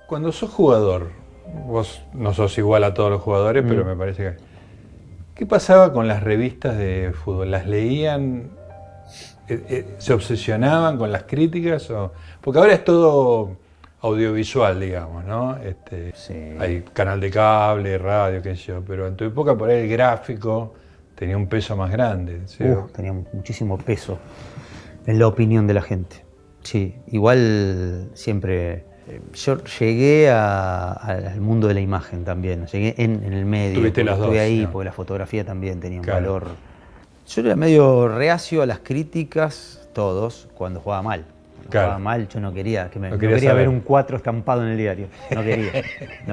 Cuando sos jugador, vos no sos igual a todos los jugadores, pero me parece que... ¿Qué pasaba con las revistas de fútbol? ¿Las leían? ¿Se obsesionaban con las críticas? Porque ahora es todo audiovisual, digamos, ¿no? Sí. Hay canal de cable, radio, qué sé yo, pero en tu época por ahí el gráfico tenía un peso más grande. ¿Sí? Tenía muchísimo peso en la opinión de la gente. Sí, igual siempre... Yo llegué al mundo de la imagen también, llegué en el medio. Tuviste las estuve dos, ahí, ¿no? porque la fotografía también tenía un Claro. valor. Yo era medio reacio a las críticas, todos, cuando jugaba mal. Cuando Claro. jugaba mal, yo no quería, No quería saber. ver un 4 estampado en el diario. No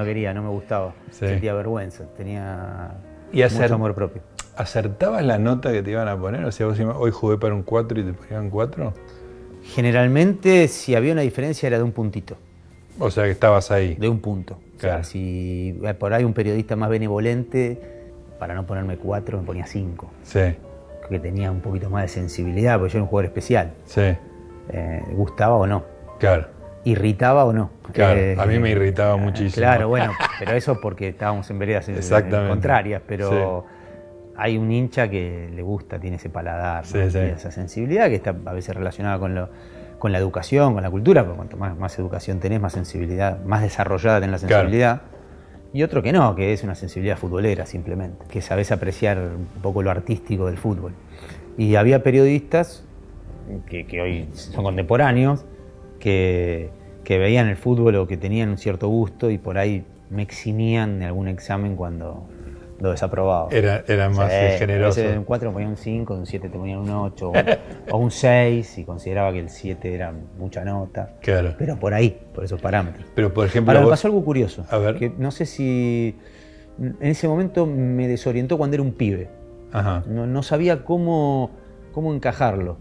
quería, no me gustaba. Sí. Sentía vergüenza, tenía Y mucho amor propio. ¿Acertabas la nota que te iban a poner? O sea, vos hoy jugué para un 4 y te ponían 4. Generalmente, si había una diferencia, era de un puntito. O sea, que estabas ahí. De un punto. Claro. O sea, si por ahí un periodista más benevolente, para no ponerme 4, me ponía 5. Sí, Que tenía un poquito más de sensibilidad, porque yo era un jugador especial. sí, Gustaba o no. claro. Irritaba o no. Claro, a mí me irritaba muchísimo. Claro, bueno, pero eso porque estábamos en veredas contrarias, pero hay un hincha que le gusta, tiene ese paladar, Sí, ¿no? sí. Tiene esa sensibilidad que está a veces relacionada con la educación, con la cultura, porque cuanto más educación tenés, más sensibilidad, más desarrollada tenés la sensibilidad. Claro. Y otro que no, que es una sensibilidad futbolera simplemente, que sabés apreciar un poco lo artístico del fútbol. Y había periodistas que hoy son contemporáneos, que veían el fútbol o que tenían un cierto gusto y por ahí me eximían de algún examen cuando lo desaprobaba. Eran más generosos. A veces de un 4 me ponían un 5, de un 7 te ponían un 8 o un 6 y consideraba que el 7 era mucha nota. Claro. Pero por ahí, por esos parámetros. Pero por ejemplo. Ahora me pasó algo curioso. A ver. Que no sé si en ese momento me desorientó cuando era un pibe. Ajá. No sabía cómo encajarlo.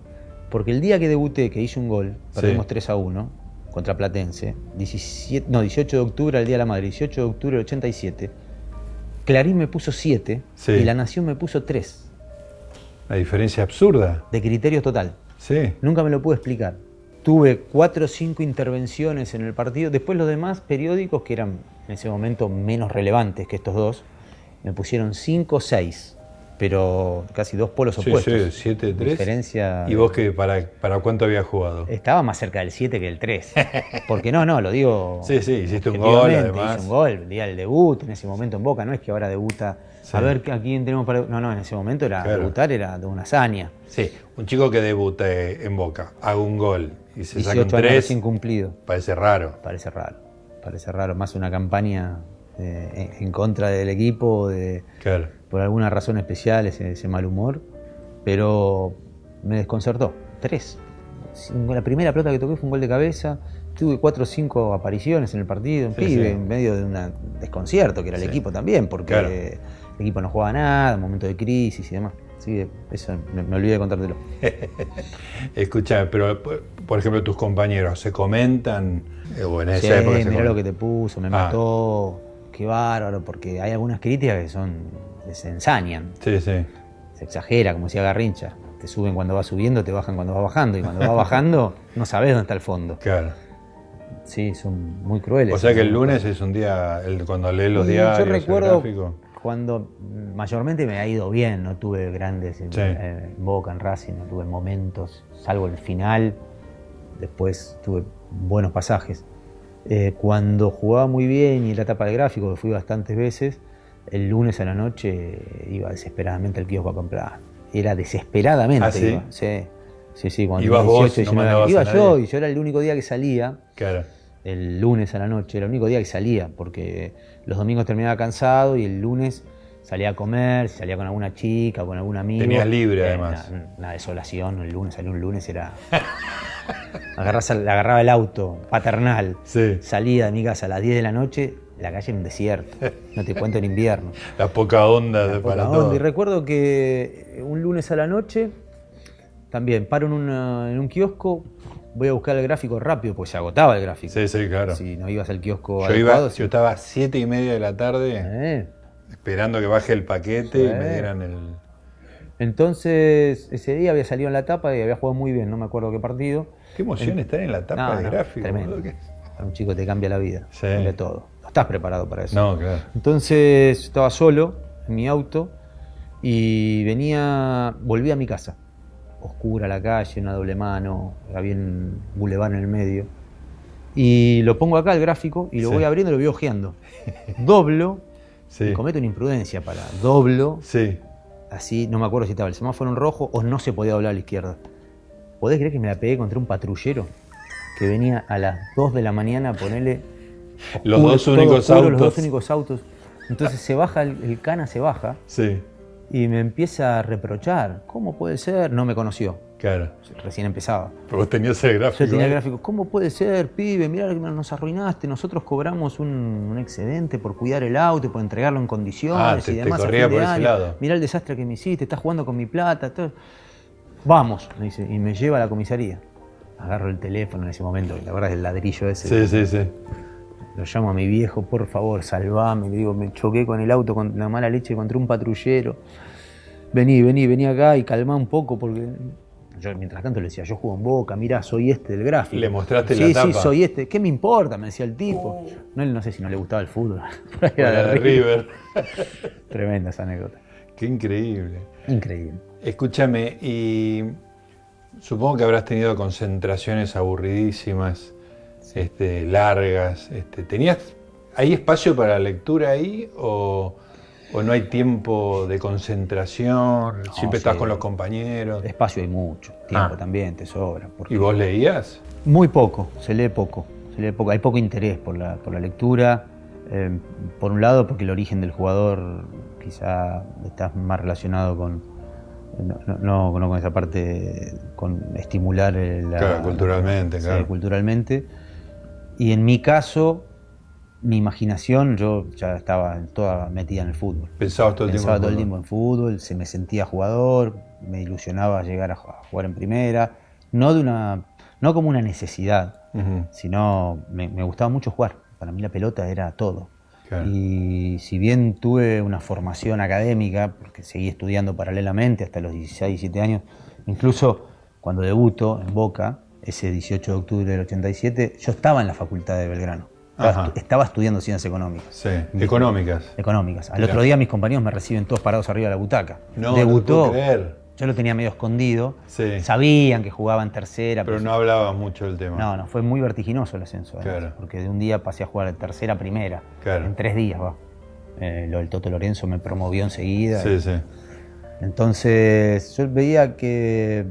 Porque el día que debuté, que hice un gol, perdimos 3-1 contra Platense, 18 de octubre, al Día de la Madre, 18 de octubre del 87, Clarín me puso 7 y La Nación me puso 3. La diferencia absurda. De criterio total. Sí. Nunca me lo pude explicar. Tuve 4 o 5 intervenciones en el partido. Después los demás periódicos, que eran en ese momento menos relevantes que estos dos, me pusieron 5 o 6. Pero casi dos polos opuestos. Sí, 7-3. Diferencia. ¿Y vos qué, para cuánto habías jugado? Estaba más cerca del 7 que del 3. Porque no, lo digo. Sí, hiciste un gol además. Hice un gol el día del debut, en ese momento en Boca. No es que ahora debuta. A ver a quién tenemos para. No, en ese momento debutar era de una hazaña. Sí, un chico que debuta en Boca, haga un gol y se saca un 18 años 3. sin cumplido. Parece raro. Parece raro. Más una campaña en contra del equipo, Claro. Por alguna razón especial, ese mal humor, pero me desconcertó. 3. La primera pelota que toqué fue un gol de cabeza, tuve 4 o 5 apariciones en el partido, en medio de un desconcierto que era el equipo también, porque el equipo no jugaba nada, momento de crisis y demás. Así que eso me olvidé de contártelo. Escuchame, pero por ejemplo tus compañeros se comentan, o en esa época se mirá lo que te puso, me mató, qué bárbaro, porque hay algunas críticas que se ensañan. Sí. Se exagera, como decía Garrincha. Te suben cuando vas subiendo, te bajan cuando vas bajando. Y cuando vas bajando, no sabés dónde está el fondo. Claro. Sí, son muy crueles. O sea que el lunes es un día, cuando lees los diarios, yo recuerdo el gráfico. Cuando mayormente me ha ido bien, no tuve grandes en Boca, en Racing, no tuve momentos, salvo el final. Después tuve buenos pasajes. Cuando jugaba muy bien y en la etapa del gráfico, que fui bastantes veces, el lunes a la noche iba desesperadamente al kiosco a comprar. Era desesperadamente. ¿Ah, sí? Iba. Sí. Cuando ¿Ibas 18, vos? 19, ¿No iba mandabas a yo, nadie? y yo era el único día que salía. Claro. El lunes a la noche, era el único día que salía, porque los domingos terminaba cansado y el lunes salía a comer, salía con alguna chica, con algún amigo. Tenías libre además. Una desolación, el lunes, salía un lunes, era... agarraba el auto paternal, salía de mi casa a las 10 de la noche, la calle era un desierto, no te cuento en invierno. La poca onda para todo. Y recuerdo que un lunes a la noche, también paro en un kiosco, voy a buscar el gráfico rápido, porque se agotaba el gráfico. Sí, claro. Si no ibas al kiosco yo estaba a 7:30 de la tarde, esperando que baje el paquete y me dieran el... Entonces, ese día había salido en la tapa y había jugado muy bien, no me acuerdo qué partido. Qué emoción estar en la tapa de gráfico. Tremendo. para un chico te cambia la vida, Sí. cambia todo. No estás preparado para eso. No, claro. Entonces estaba solo en mi auto y volví a mi casa. Oscura la calle, una doble mano, había un bulevar en el medio. Y lo pongo acá el gráfico y lo Sí. voy abriendo y lo voy ojeando. Doblo Sí. y cometo una imprudencia doblo. Sí. Así, no me acuerdo si estaba el semáforo en rojo o no se podía doblar a la izquierda. ¿Podés creer que me la pegué contra un patrullero que venía a las 2 de la mañana a ponerle Los dos únicos autos. Los dos únicos autos. Entonces se baja, el cana se baja Sí. y me empieza a reprochar. ¿Cómo puede ser? No me conoció, Claro. recién empezaba. Pero vos tenías el gráfico. Yo tenía el ahí. gráfico. ¿Cómo puede ser, pibe? Mirá que nos arruinaste. Nosotros cobramos un excedente por cuidar el auto, por entregarlo en condiciones y te demás. a corría fin de por ese año. lado. Mirá el desastre que me hiciste, estás jugando con mi plata. Todo. Vamos, me dice, y me lleva a la comisaría. Agarro el teléfono en ese momento, la verdad es el ladrillo ese. Sí, sí, sí. Lo llamo a mi viejo, por favor, salvame. Le digo, me choqué con el auto con la mala leche contra un patrullero. Vení acá y calmá un poco, porque yo mientras tanto le decía, yo juego en Boca, mirá, soy este del gráfico. Le mostraste sí, la tapa. Sí, soy este. ¿Qué me importa? Me decía el tipo. No sé si no le gustaba el fútbol. Por ahí Era era de River. Tremenda esa anécdota. Qué increíble. Increíble. Escúchame, y supongo que habrás tenido concentraciones aburridísimas, largas. ¿Hay espacio para la lectura ahí o no hay tiempo de concentración? Siempre estás sí. con los compañeros. Espacio hay mucho, tiempo también te sobra. ¿Y vos leías? Muy poco, se lee poco. Hay poco interés por la lectura. Por un lado, porque el origen del jugador quizá está más relacionado con no con esa parte, con estimular Claro, culturalmente, sí, claro. culturalmente. Y en mi caso, mi imaginación, yo ya estaba toda metida en el fútbol. Pensabas todo el tiempo. Pensaba todo el tiempo en fútbol, me sentía jugador, me ilusionaba llegar a jugar en primera, no como una necesidad, Uh-huh. sino me gustaba mucho jugar. Para mí la pelota era todo. Claro. Y si bien tuve una formación académica, porque seguí estudiando paralelamente hasta los 16, 17 años, incluso cuando debuto en Boca, ese 18 de octubre del 87, yo estaba en la facultad de Belgrano. Estaba estudiando ciencias económicas. Sí, económicas. Económicas. Al Mirá. otro día mis compañeros me reciben todos parados arriba de la butaca. No, Debutó, no puedo creer. yo lo tenía medio escondido. Sí. Sabían que jugaba en tercera. Pero no hablabas mucho del tema. No, fue muy vertiginoso el ascenso. Además, Claro. porque de un día pasé a jugar de tercera a primera. Claro. En 3 días, va. Lo del Toto Lorenzo me promovió enseguida. Sí, sí. Entonces yo veía que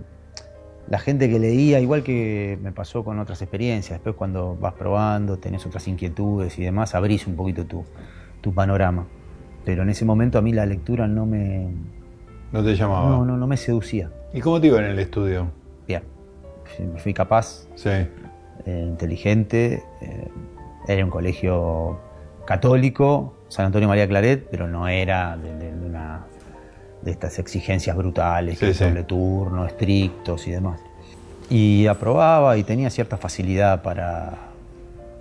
la gente que leía, igual que me pasó con otras experiencias, después cuando vas probando, tenés otras inquietudes y demás, abrís un poquito tu panorama. Pero en ese momento a mí la lectura no No te llamaba. no me seducía. ¿Y cómo te iba en el estudio? Bien, fui capaz, Sí. inteligente, era un colegio católico, San Antonio María Claret, pero no era de estas exigencias brutales, Sí, sí. doble turno, estrictos y demás. Y aprobaba y tenía cierta facilidad para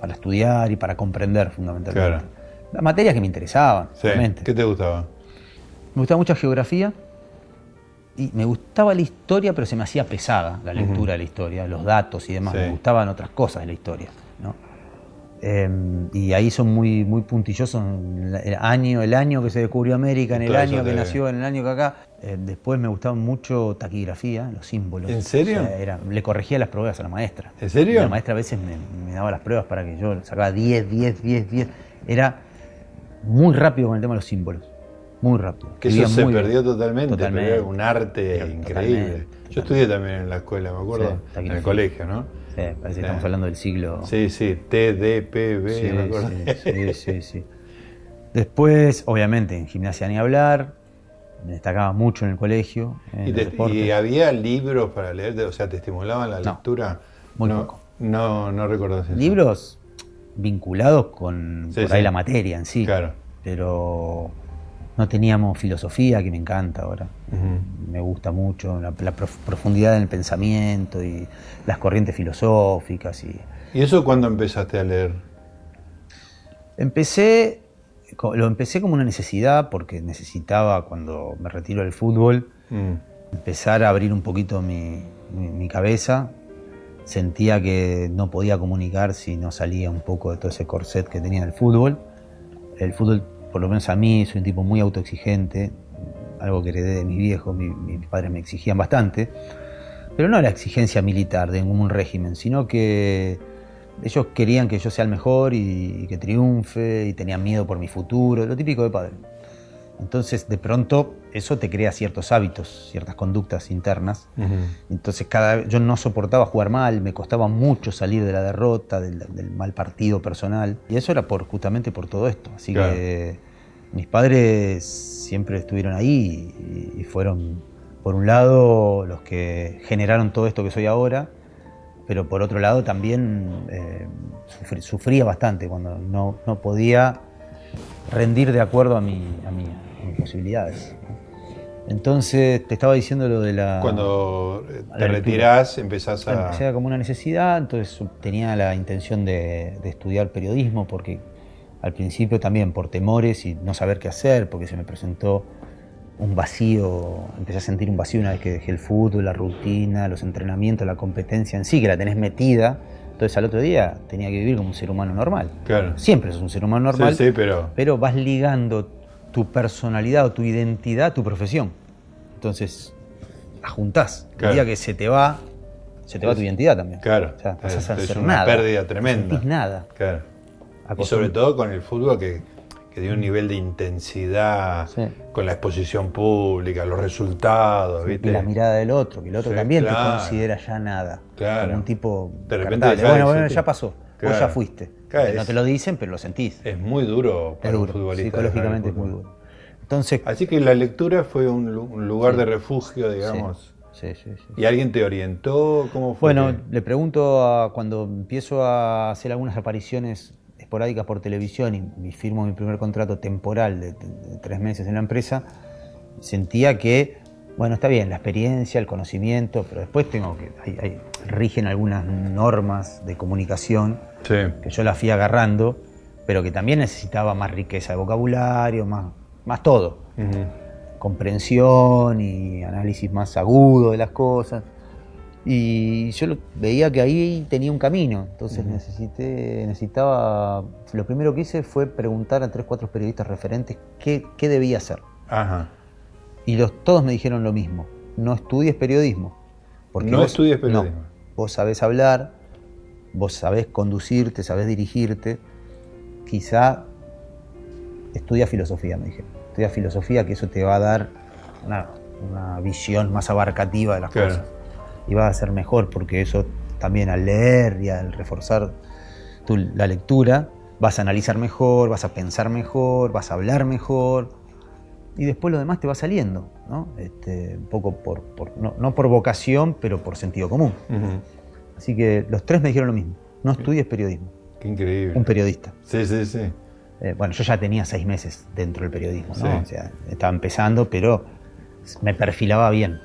estudiar y para comprender fundamentalmente. Claro. Las materias que me interesaban, Sí. realmente. ¿Qué te gustaba? Me gustaba mucho geografía y me gustaba la historia, pero se me hacía pesada la lectura de la historia, los datos y demás. Sí. Me gustaban otras cosas de la historia, ¿no? Y ahí son muy, muy puntillosos. El año que se descubrió América, en el Todo eso año que te- nació, en el año que acá. Después me gustaba mucho taquigrafía, los símbolos. ¿En serio? O sea, le corregía las pruebas a la maestra. ¿En serio? La maestra a veces me daba las pruebas para que yo sacaba 10. Era muy rápido con el tema de los símbolos. Muy rápido. Que eso Escribía se muy bien. perdió totalmente, Totalmente. pero era un arte Pero increíble. totalmente. Yo estudié también en la escuela, me acuerdo, Sí, en el taquigrafía. colegio, ¿no? Sí, parece que estamos hablando del siglo. Sí, sí, TDPB, me acuerdo. Sí. Después, obviamente, en gimnasia ni hablar. Me destacaba mucho en el colegio. En ¿Y, los deportes. y había libros para leer? O sea, ¿te estimulaban la No, lectura? muy no, poco. No recordás eso. Libros vinculados con Sí, por ahí sí. la materia en sí. Claro. Pero no teníamos filosofía, que me encanta ahora. Ujú. Me gusta mucho la profundidad en el pensamiento y las corrientes filosóficas. ¿Y eso cuándo empezaste a leer? Lo empecé como una necesidad porque necesitaba, cuando me retiro del fútbol, Mm. empezar a abrir un poquito mi cabeza sentía que no podía comunicar si no salía un poco de todo ese corset que tenía el fútbol. El fútbol, por lo menos a mí, soy un tipo muy autoexigente, algo que heredé de mis viejos, mis padres me exigían bastante, pero no la exigencia militar de un régimen, sino que ellos querían que yo sea el mejor y que triunfe, y tenían miedo por mi futuro, lo típico de padre. Entonces, de pronto, eso te crea ciertos hábitos, ciertas conductas internas. Entonces, yo no soportaba jugar mal, me costaba mucho salir de la derrota, del mal partido personal. Y eso era justamente por todo esto. Así que mis padres siempre estuvieron ahí y fueron, por un lado, los que generaron todo esto que soy ahora, pero por otro lado también sufría bastante cuando no podía rendir de acuerdo a mis posibilidades. Entonces te estaba diciendo lo de la... Cuando te retirás empezás a... Empecé como una necesidad, entonces tenía la intención de estudiar periodismo, porque al principio también por temores y no saber qué hacer, porque se me presentó un vacío, empecé a sentir un vacío una vez que dejé el fútbol, la rutina, los entrenamientos, la competencia en sí, que la tenés metida. Entonces al otro día tenía que vivir como un ser humano normal. Claro. Siempre sos un ser humano normal, sí, pero vas ligando tu personalidad o tu identidad a tu profesión. Entonces la juntás. El día que se te va tu identidad también. Claro. O sea, pasás a ser una nada. Pérdida tremenda. No sentís nada. Claro. Y sobre todo con el fútbol que dio un nivel de intensidad, con la exposición pública, los resultados, ¿viste? Y la mirada del otro, que el otro también te considera ya nada. Claro. Como un tipo de repente bueno, ya pasó. Vos ya fuiste. No te lo dicen, pero lo sentís. Es muy duro para un futbolista. Psicológicamente es muy duro. Entonces, así que la lectura fue un lugar de refugio, digamos. Sí. ¿Y alguien te orientó? ¿Cómo fue? Bueno, le pregunto cuando empiezo a hacer algunas apariciones esporádicas por televisión y firmo mi primer contrato temporal de 3 meses en la empresa, sentía que, bueno, está bien, la experiencia, el conocimiento, pero después rigen algunas normas de comunicación que yo las fui agarrando, pero que también necesitaba más riqueza de vocabulario, más todo. Comprensión y análisis más agudo de las cosas. Y yo veía que ahí tenía un camino, entonces necesitaba... Lo primero que hice fue preguntar a 3 o 4 periodistas referentes qué debía hacer. Ajá. Y todos me dijeron lo mismo: no estudies periodismo. Porque estudies periodismo. No, vos sabés hablar, vos sabés conducirte, sabés dirigirte, quizá estudia filosofía, me dijeron. Estudia filosofía, que eso te va a dar una visión más abarcativa de las cosas. Y vas a ser mejor, porque eso también, al leer y al reforzar la lectura, vas a analizar mejor, vas a pensar mejor, vas a hablar mejor, y después lo demás te va saliendo, ¿no? Un poco no por vocación, pero por sentido común. Así que los 3 me dijeron lo mismo: no estudies periodismo. Qué increíble. Un periodista. Sí. Bueno, yo ya tenía 6 meses dentro del periodismo, ¿no? Sí. O sea, estaba empezando, pero me perfilaba bien.